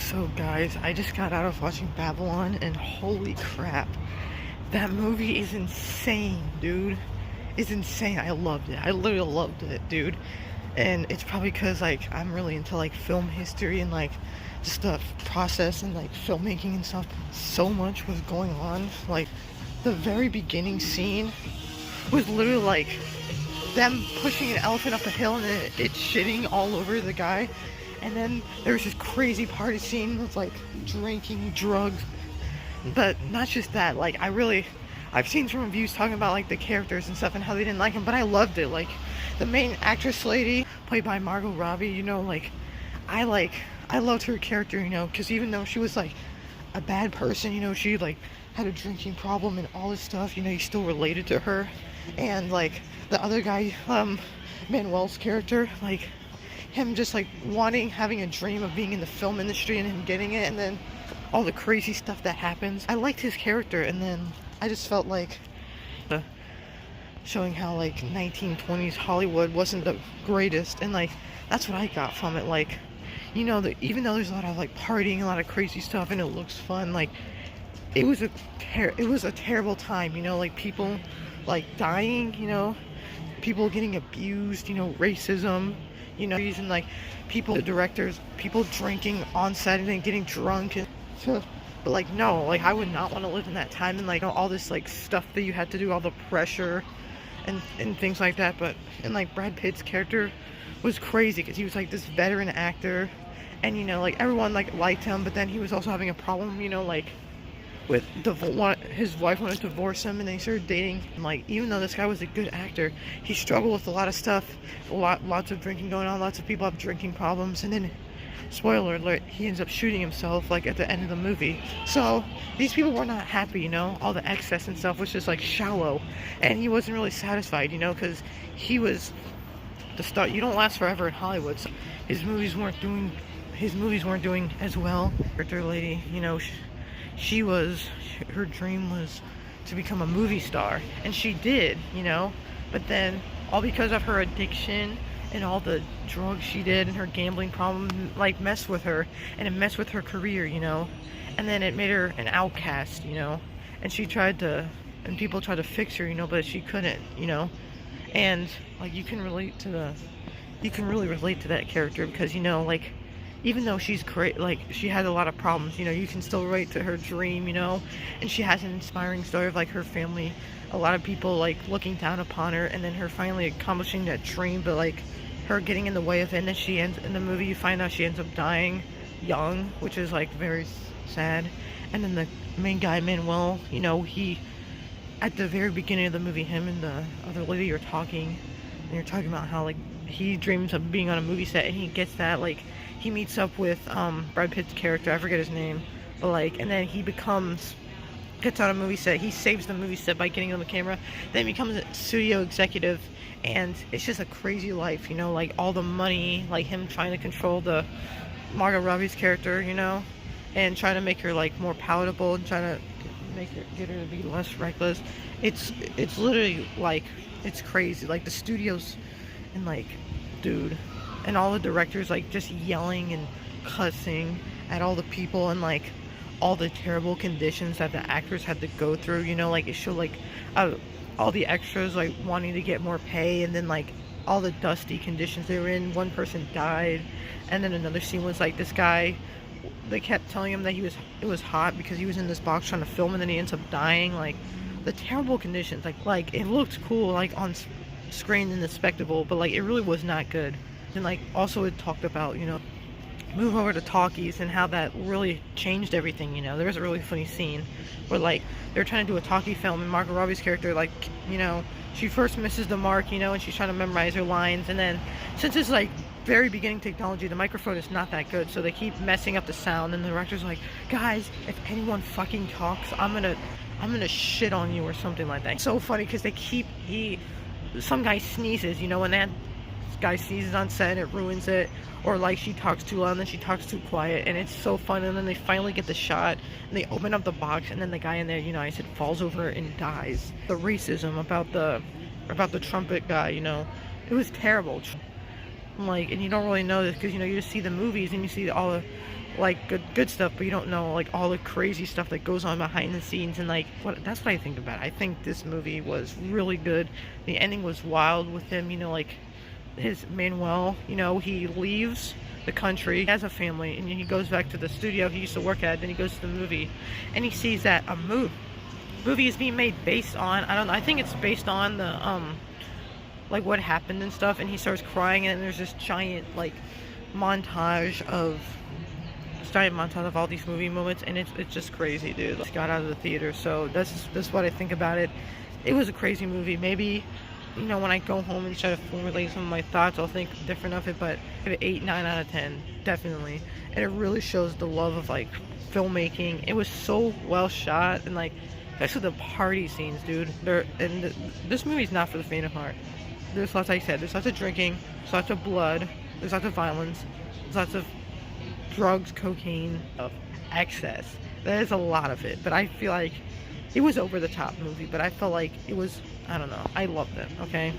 So guys, I just got out of watching Babylon and holy crap, that movie is insane, dude. It's insane. I loved it. I literally loved it, dude. And it's probably because like I'm really into like film history and like just the process and like filmmaking and stuff. So much was going on. Like the very beginning scene was literally like them pushing an elephant up a hill and it's shitting all over the guy. And then there was this crazy party scene with like drinking, drugs. But not just that, like I've seen some reviews talking about like the characters and stuff and how they didn't like him, but I loved it. Like the main actress lady, played by Margot Robbie, I loved her character, because even though she was like a bad person, she like had a drinking problem and all this stuff, you still related to her. And like the other guy, Manuel's character, like him just like having a dream of being in the film industry and him getting it, and then all the crazy stuff that happens. I liked his character, and then I just felt like showing how like 1920s Hollywood wasn't the greatest, and like that's what I got from it. Like, that even though there's a lot of like partying, a lot of crazy stuff, and it looks fun, like it was a terrible time. Like people like dying, people getting abused, racism. Reason like the directors, people drinking on set and then getting drunk and so, but like no, like I would not want to live in that time and like all this like stuff that you had to do, all the pressure and things like that. But and like Brad Pitt's character was crazy because he was like this veteran actor, and like everyone like liked him, but then he was also having a problem, like with his wife wanted to divorce him, and they started dating. And like even though this guy was a good actor, he struggled with a lot of stuff, lots of drinking going on, lots of people have drinking problems, and then spoiler alert, he ends up shooting himself like at the end of the movie. So these people were not happy, all the excess and stuff was just like shallow, and he wasn't really satisfied, because he was the star. You don't last forever in Hollywood, so his movies weren't doing as well. Character lady, her dream was to become a movie star, and she did, but then all because of her addiction and all the drugs she did and her gambling problem like messed with her, and it messed with her career, and then it made her an outcast, and people tried to fix her, but she couldn't, and like you can really relate to that character because like even though she's great, like she had a lot of problems, you can still relate to her dream, and she has an inspiring story of like her family, a lot of people like looking down upon her, and then her finally accomplishing that dream, but like her getting in the way of it, and then she ends in the movie, you find out she ends up dying young, which is like very sad. And then the main guy, Manuel, he at the very beginning of the movie, him and the other lady are talking, and you're talking about how like he dreams of being on a movie set, and he gets that, like he meets up with Brad Pitt's character, I forget his name, but like, and then he gets on a movie set, he saves the movie set by getting on the camera, then becomes a studio executive, and it's just a crazy life, like all the money, like him trying to control the Margot Robbie's character, and trying to make her like more palatable and trying to get her to be less reckless. It's literally like, it's crazy, like the studios and like, dude, and all the directors like just yelling and cussing at all the people, and like all the terrible conditions that the actors had to go through, like it showed like all the extras like wanting to get more pay, and then like all the dusty conditions they were in. One person died, and then another scene was like this guy, they kept telling him that it was hot because he was in this box trying to film, and then he ends up dying. Like the terrible conditions, like it looked cool like on screen in the spectacle, but like it really was not good. And like also it talked about, move over to talkies and how that really changed everything. There was a really funny scene where like they're trying to do a talkie film, and Margot Robbie's character, like, she first misses the mark, and she's trying to memorize her lines, and then since it's like very beginning technology, the microphone is not that good, so they keep messing up the sound, and the director's like, guys, if anyone fucking talks, I'm gonna shit on you or something like that. It's so funny because some guy sneezes, and that guy sneezes on set and it ruins it, or like she talks too loud and then she talks too quiet, and it's so fun. And then they finally get the shot and they open up the box, and then the guy in there, I said, falls over and dies. The racism about the trumpet guy, it was terrible. Like, and you don't really know this because you just see the movies and you see all like good stuff, but you don't know like all the crazy stuff that goes on behind the scenes. And like that's what I think about it. I think this movie was really good. The ending was wild with him, like his Manuel, he leaves the country, he has a family, and he goes back to the studio he used to work at. Then he goes to the movie, and he sees that a movie is being made based on, I don't know, I think it's based on the like what happened and stuff. And he starts crying, and there's this giant montage of all these movie moments, and it's just crazy, dude. Just got out of the theater, so that's what I think about it. It was a crazy movie. Maybe when I go home and try to formulate some of my thoughts, I'll think different of it, but I give it 8, 9 out of 10, definitely. And it really shows the love of filmmaking. It was so well shot, and especially the party scenes, dude. This movie's not for the faint of heart. There's lots, like I said, there's lots of drinking, there's lots of blood, there's lots of violence, there's lots of drugs, cocaine, of excess. There's a lot of it, but I feel like it was over the top movie, but I felt like it was, I don't know, I loved it, okay?